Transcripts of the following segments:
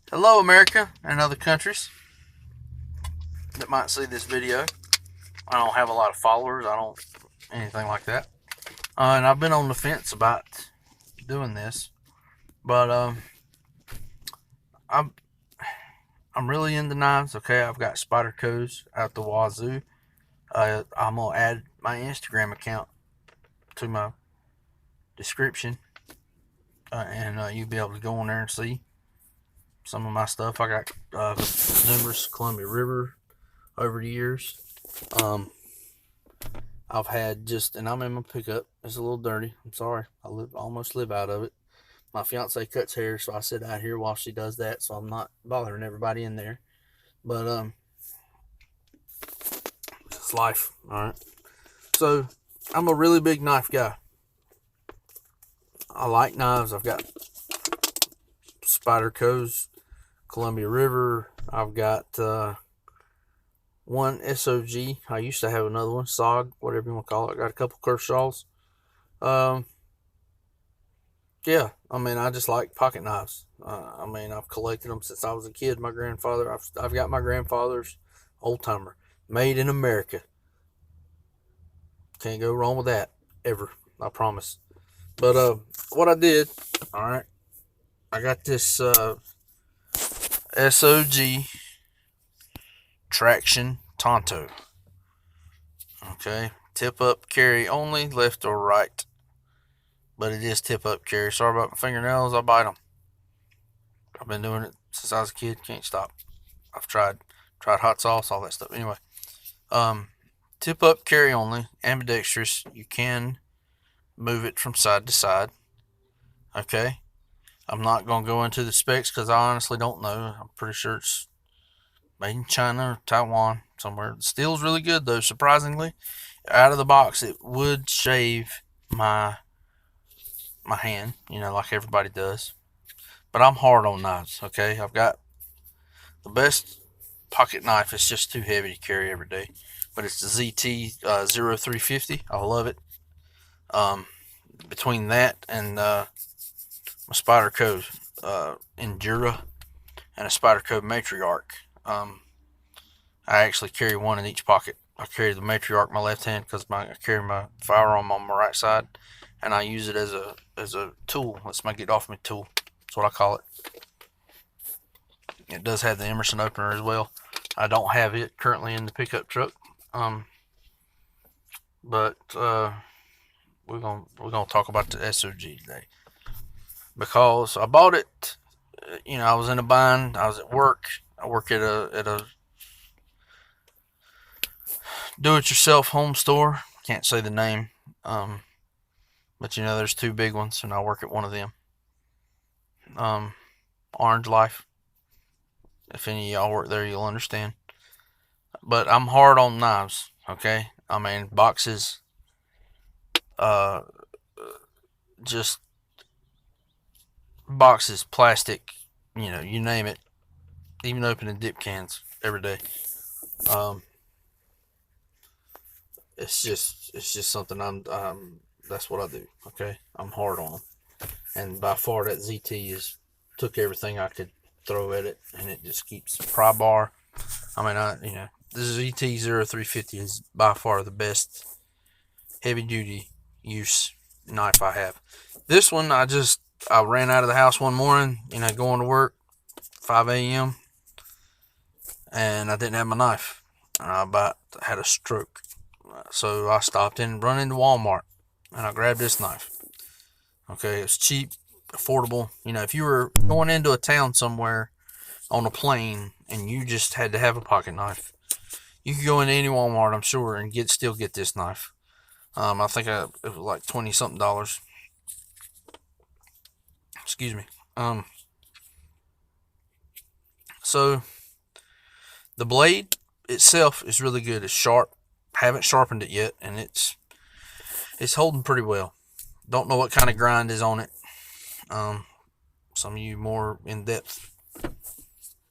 Hello, America and other countries that might see this video. I don't have a lot of followers. I don't anything like that. And I've been on the fence about doing this, but I'm I'm really into knives. Okay, I've got spider codes out the wazoo. I'm gonna add my Instagram account to my description, and you'll be able to go on there and see some of my stuff. I got numerous Columbia River over the years. Um, I've had and I'm in my pickup. It's a little dirty. I'm sorry. Almost live out of it. My fiance cuts hair, so I sit out here while she does that, so I'm not bothering everybody in there. But it's life. All right. So I'm a really big knife guy. I like knives. I've got Spyderco's, Columbia River. I've got one SOG. I used to have another one, SOG, whatever you want to call it. I got a couple Kershaws. Um, Yeah, I mean, I just like pocket knives. I mean, I've collected them since I was a kid. I've got my grandfather's old timer, made in America. Can't go wrong with that ever. I promise. But what I did, all right, I got this SOG traction Tanto. Okay, tip up carry only, left or right, but it is tip up carry. Sorry about my fingernails. I bite them. I've been doing it since I was a kid. Can't stop. I've tried hot sauce, all that stuff. Anyway, um, tip up, carry only, ambidextrous. You can move it from side to side. Okay. I'm not gonna go into the specs because I honestly don't know. I'm pretty sure it's made in China or Taiwan somewhere. The steel's really good though. Surprisingly, out of the box, it would shave my hand. Like everybody does. But I'm hard on knives. Okay. I've got the best pocket knife. It's just too heavy to carry every day. But it's the ZT 0350. I love it. Um, Between that and my Spyderco Endura and a Spyderco Matriarch, I actually carry one in each pocket. I carry the Matriarch in my left hand because I carry my firearm on my right side, and I use it as a tool. It's my get off me tool. That's what I call it. It does have the Emerson opener as well. I don't have it currently in the pickup truck, but we're gonna talk about the SOG today because I bought it. I was in a bind. I was at work. I work at a do-it-yourself home store. Can't say the name, um, but there's two big ones, and I work at one of them. Um, Orange Life. If any of y'all work there, you'll understand. But I'm hard on knives. Okay, I mean boxes. Uh, just boxes, plastic. You name it. Even opening dip cans every day. Um, it's just something that's what I do. Okay, I'm hard on them, and by far that ZT is took everything I could throw at it, and it just keeps pry bar. I mean, the ZT 0350 is by far the best heavy duty use knife I have. This one I ran out of the house one morning, going to work 5 a.m. and I didn't have my knife. I about had a stroke. So I stopped in, run into Walmart, and I grabbed this knife. Okay, it's cheap, affordable. If you were going into a town somewhere on a plane and you just had to have a pocket knife, you could go into any Walmart, I'm sure, and still get this knife. I think it was like 20 something dollars. Excuse me. So the blade itself is really good. It's sharp. Haven't sharpened it yet, and it's holding pretty well. Don't know what kind of grind is on it. Um, some of you more in depth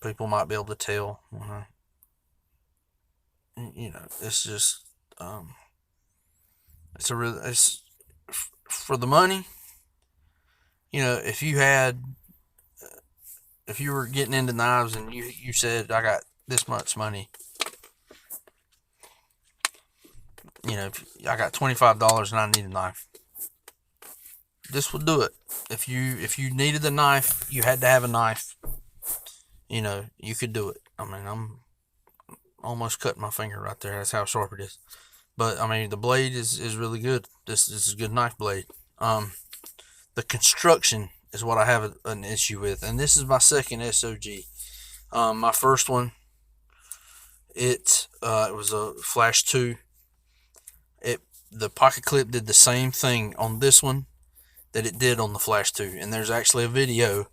people might be able to tell. It's just it's for the money. If you had if you were getting into knives and you said, I got this much money, you know, I got $25 and I need a knife, this will do it. If you needed a knife, you had to have a knife, you know, you could do it. I mean, I'm almost cutting my finger right there. That's how sharp it is. But I mean, the blade is really good. This is a good knife blade. The construction is what I have an issue with, and this is my second SOG. My first one, it was a Flash 2. The pocket clip did the same thing on this one that it did on the Flash 2, and there's actually a video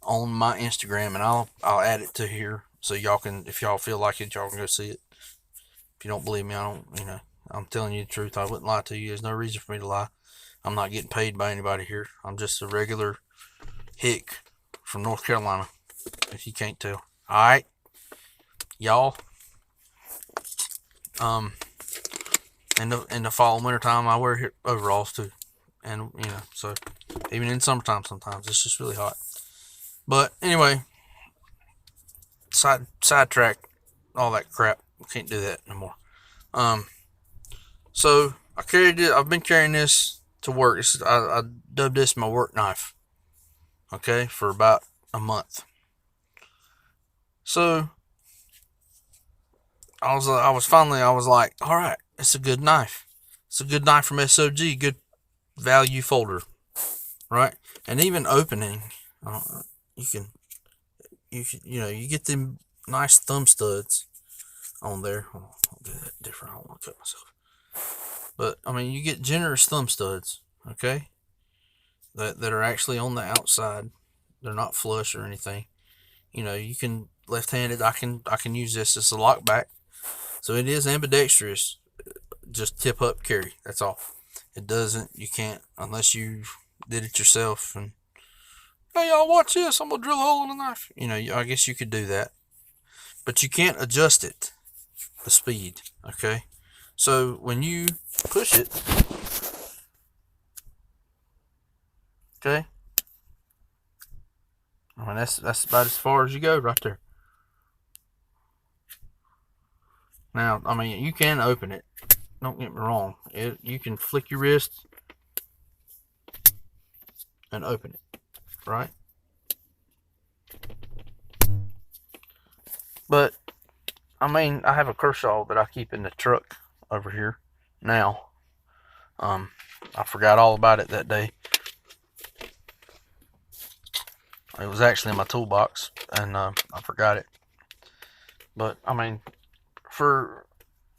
on my Instagram, and I'll add it to here so y'all can, if y'all feel like it, y'all can go see it. If you don't believe me, I don't, you know, I'm telling you the truth. I wouldn't lie to you. There's no reason for me to lie. I'm not getting paid by anybody here. I'm just a regular hick from North Carolina, if you can't tell. Alright, y'all. In the fall and winter time, I wear overalls too. And, you know, so even in summertime sometimes, it's just really hot. But anyway, sidetrack all that crap. We can't do that no more. So I carried it. I've been carrying this to work. I dubbed this my work knife. Okay, for about a month. So I was like, all right, it's a good knife. It's a good knife from SOG. Good value folder, right? And even opening, you get them nice thumb studs on there. I'll do that different. I don't want to cut myself. But I mean, you get generous thumb studs, okay? That are actually on the outside. They're not flush or anything. You know, you can left-handed. I can use this as a lockback, so it is ambidextrous. Just tip up carry. That's all. It doesn't. You can't unless you did it yourself. And hey, y'all, watch this. I'm gonna drill a hole in the knife. You know, I guess you could do that, but you can't adjust it, the speed. Okay, so when you push it, okay, I mean that's about as far as you go right there. Now, I mean, you can open it. Don't get me wrong. You can flick your wrist and open it, right? But I mean, I have a Kershaw that I keep in the truck over here now. I forgot all about it that day. It was actually in my toolbox, and I forgot it. But I mean, for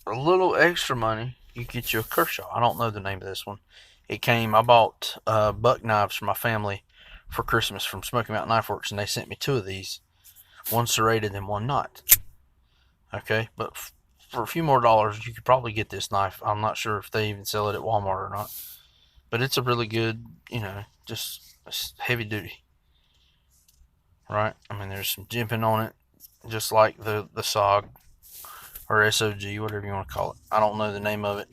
a little extra money, you get you a Kershaw. I don't know the name of this one. I bought buck knives for my family for Christmas from Smoky Mountain Knife Works, and they sent me 2 of these. One serrated and one not. Okay, but for a few more dollars, you could probably get this knife. I'm not sure if they even sell it at Walmart or not. But it's a really good, you know, just heavy duty. Right? I mean, there's some jimping on it, just like the SOG or SOG, whatever you want to call it. I don't know the name of it.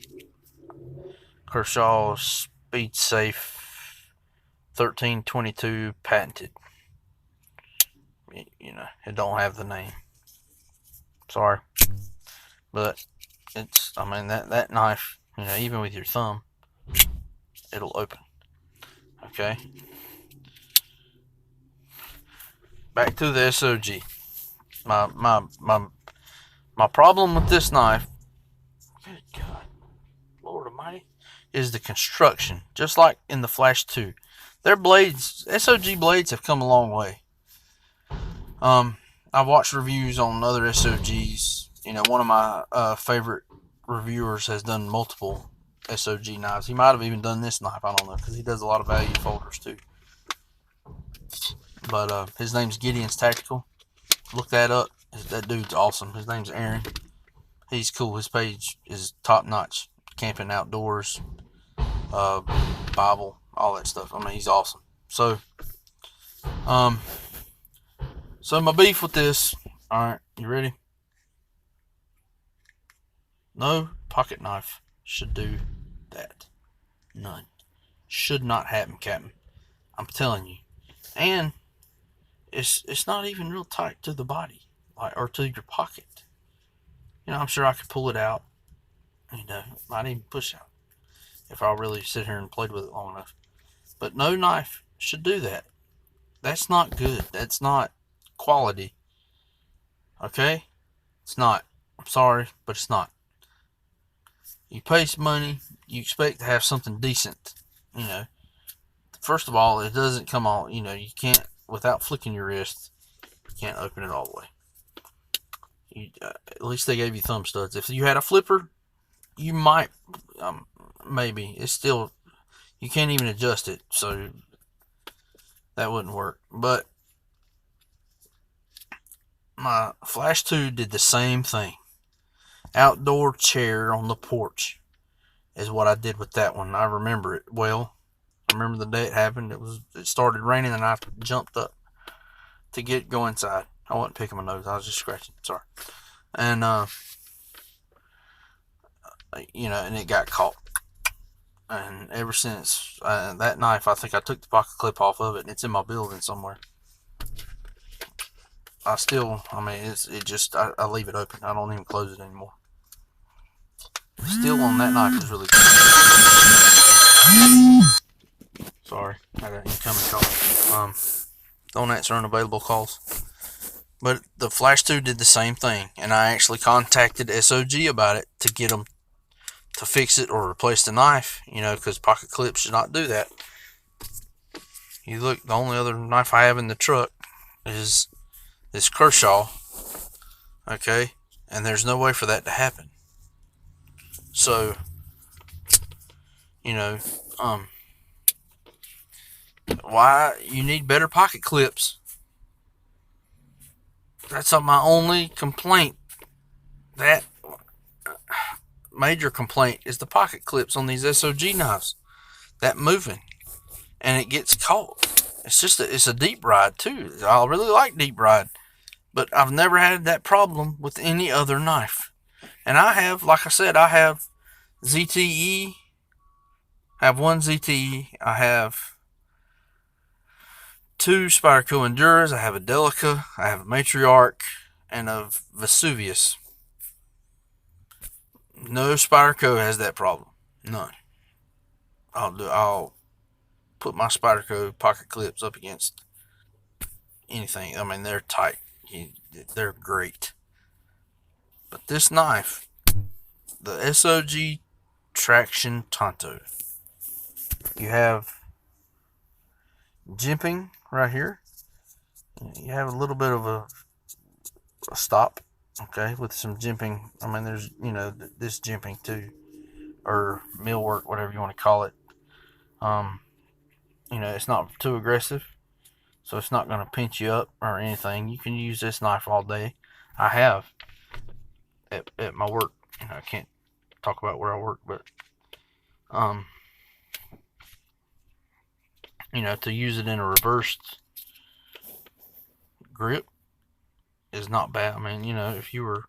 Kershaw Speed Safe 1322 patented. You know, it don't have the name. Sorry. But I mean, that knife, you know, even with your thumb, it'll open. Okay. Back to the SOG. My problem with this knife, good God, Lord Almighty, is the construction. Just like in the Flash 2, their blades, SOG blades, have come a long way. I've watched reviews on other SOGs. You know, one of my favorite reviewers has done multiple SOG knives. He might have even done this knife. I don't know, because he does a lot of value folders too. But his name's Gideon's Tactical. Look that up. That dude's awesome. His name's Aaron. He's cool. His page is top notch. Camping outdoors, Bible, all that stuff. I mean, he's awesome. So my beef with this. All right, you ready? No pocket knife should do that. None. Should not happen, Captain. I'm telling you. And it's not even real tight to the body, like, or to your pocket. I'm sure I could pull it out. Might even push out if I really sit here and played with it long enough. But no knife should do that. That's not good. That's not quality. Okay? It's not. I'm sorry, but it's not. You pay some money, you expect to have something decent. First of all, it doesn't come on. You can't, without flicking your wrist, you can't open it all the way. At least they gave you thumb studs. If you had a flipper, you might, maybe. It's still, you can't even adjust it, so that wouldn't work. But my Flash 2 did the same thing. Outdoor chair on the porch is what I did with that one. I remember it well. I remember the day it happened. It started raining and I jumped up to go inside. I wasn't picking my nose. I was just scratching. Sorry. And and it got caught. And ever since that knife, I think I took the pocket clip off of it, and it's in my building somewhere. I leave it open. I don't even close it anymore. The steel on that knife is really good. Sorry, I got an incoming call. Don't answer unavailable calls. But the Flash 2 did the same thing, and I actually contacted SOG about it to get them to fix it or replace the knife, because pocket clips should not do that. You look, the only other knife I have in the truck is this Kershaw, okay, and there's no way for that to happen. So, why you need better pocket clips? That's my only complaint. That major complaint is the pocket clips on these SOG knives. That moving, and it gets caught. It's a deep ride too. I really like deep ride, but I've never had that problem with any other knife. And I have, like I said, I have ZTE. I have one ZTE. I have 2 Spyderco Enduras. I have a Delica. I have a Matriarch and a Vesuvius. No Spyderco has that problem. None. I'll put my Spyderco pocket clips up against anything. I mean, they're tight. They're great. But this knife, the SOG Traction Tanto, you have jimping right here. You have a little bit of a stop, okay, with some jimping. I mean, there's, this jimping too, or millwork, whatever you want to call it. It's not too aggressive, so it's not going to pinch you up or anything. You can use this knife all day. I have at my work. I can't talk about where I work, but to use it in a reversed grip is not bad. I mean, if you were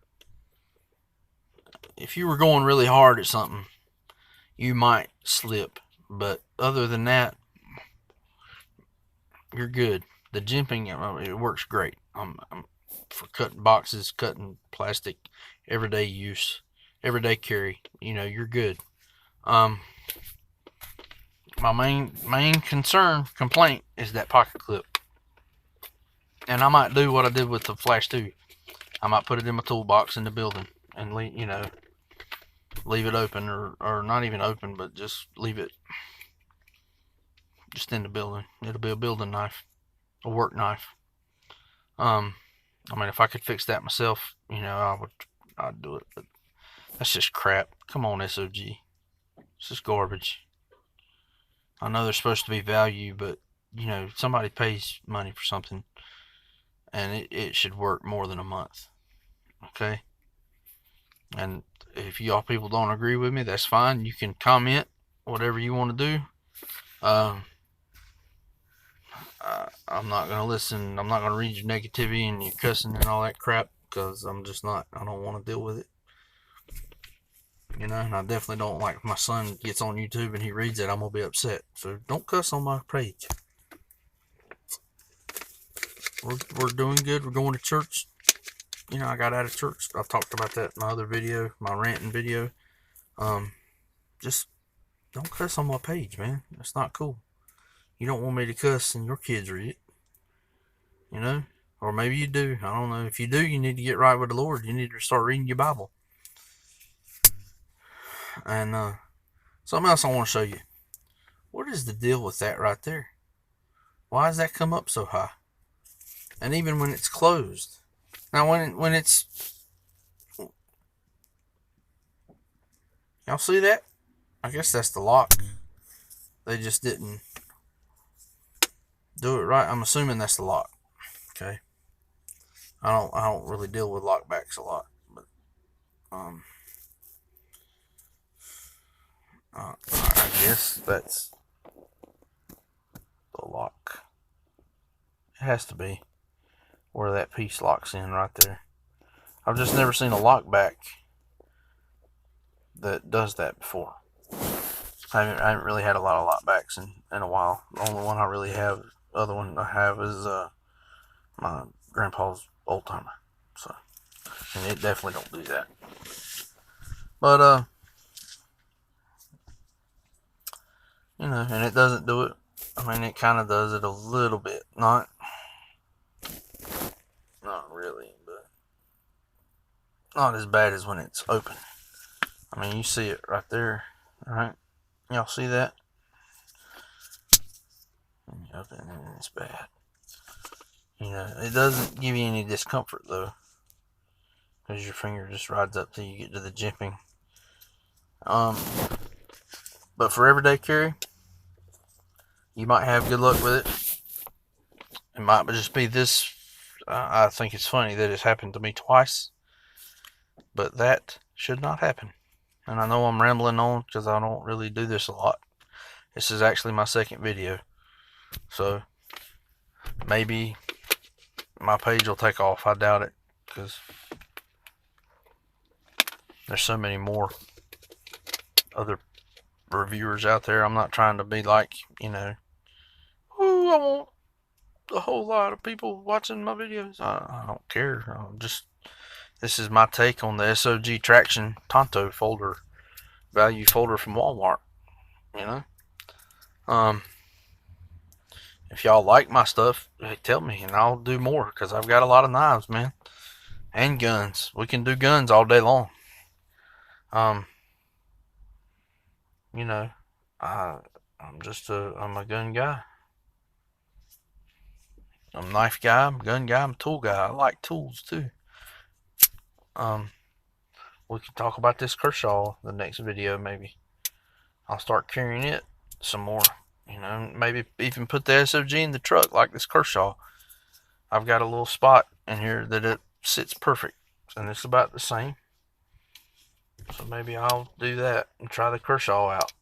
going really hard at something, you might slip, but other than that, you're good. The jimping, it works great. For cutting boxes, cutting plastic, everyday use, everyday carry. You're good. My main complaint is that pocket clip. And I might do what I did with the Flash 2. I might put it in my toolbox in the building and leave it open, or not even open, but just leave it just in the building. It'll be a building knife, a work knife. If I could fix that myself, I'd do it. But that's just crap. Come on, SOG. It's just garbage. I know there's supposed to be value, but somebody pays money for something, and it should work more than a month. Okay? And if y'all people don't agree with me, that's fine. You can comment whatever you want to do. I'm not going to listen. I'm not going to read your negativity and your cussing and all that crap, because I'm just not. I don't want to deal with it. And I definitely don't like if my son gets on YouTube and he reads it, I'm going to be upset. So don't cuss on my page. we're doing good. We're going to church. You know, I got out of church. I talked about that in my other video, my ranting video. Just don't cuss on my page, man. That's not cool. You don't want me to cuss and your kids read it, you know? Or maybe you do. I don't know. If you do, you need to get right with the Lord. You need to start reading your Bible. And something else I want to show you. What is the deal with that right there? Why does that come up so high? And even when it's closed. Now, when it's... Y'all see that? I guess that's the lock. They just didn't do it right. I'm assuming that's the lock. Okay. I don't really deal with lockbacks a lot, but I guess that's the lock. It has to be where that piece locks in right there. I've just never seen a lockback that does that before. I haven't really had a lot of lockbacks in a while. The only one I really have, other one I have is my grandpa's old timer. So, and it definitely don't do that. But you know, and it doesn't do it. I mean, it kind of does it a little bit, not really, but not as bad as when it's open. I mean, you see it right there, right? Y'all see that? And you open it and it's bad. You know, it doesn't give you any discomfort though, because your finger just rides up till you get to the jimping. But for everyday carry, you might have good luck with it. It might just be this. I think it's funny that it's happened to me twice, but that should not happen. And I know I'm rambling on because I don't really do this a lot. This is actually my second video, so maybe my page will take off. I doubt it, because there's so many more other reviewers out there. I'm not trying to be like, you know, oh, I want a whole lot of people watching my videos. I don't care. This is my take on the SOG Traction Tanto folder, value folder from Walmart. You know, if y'all like my stuff, hey, tell me and I'll do more, because I've got a lot of knives, man, and guns. We can do guns all day long. You know, I'm a gun guy. I'm a knife guy, I'm a gun guy, I'm a tool guy. I like tools too. We can talk about this Kershaw the next video, maybe. I'll start carrying it some more. You know, maybe even put the SOG in the truck like this Kershaw. I've got a little spot in here that it sits perfect, and it's about the same. So maybe I'll do that and try the Kershaw out,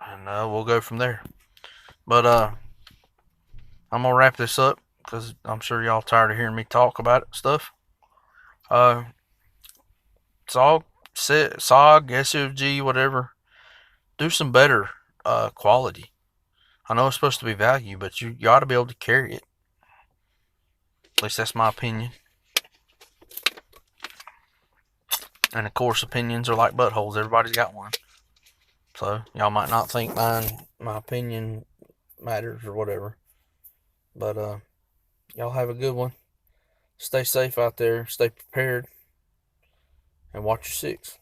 and we'll go from there. But I'm gonna wrap this up because I'm sure y'all tired of hearing me talk about it, stuff. SOG, SOG, whatever. Do some better quality. I know it's supposed to be value, but you ought to be able to carry it. At least that's my opinion. And of course, opinions are like buttholes. Everybody's got one. So y'all might not think my opinion matters or whatever. But y'all have a good one. Stay safe out there. Stay prepared. And watch your six.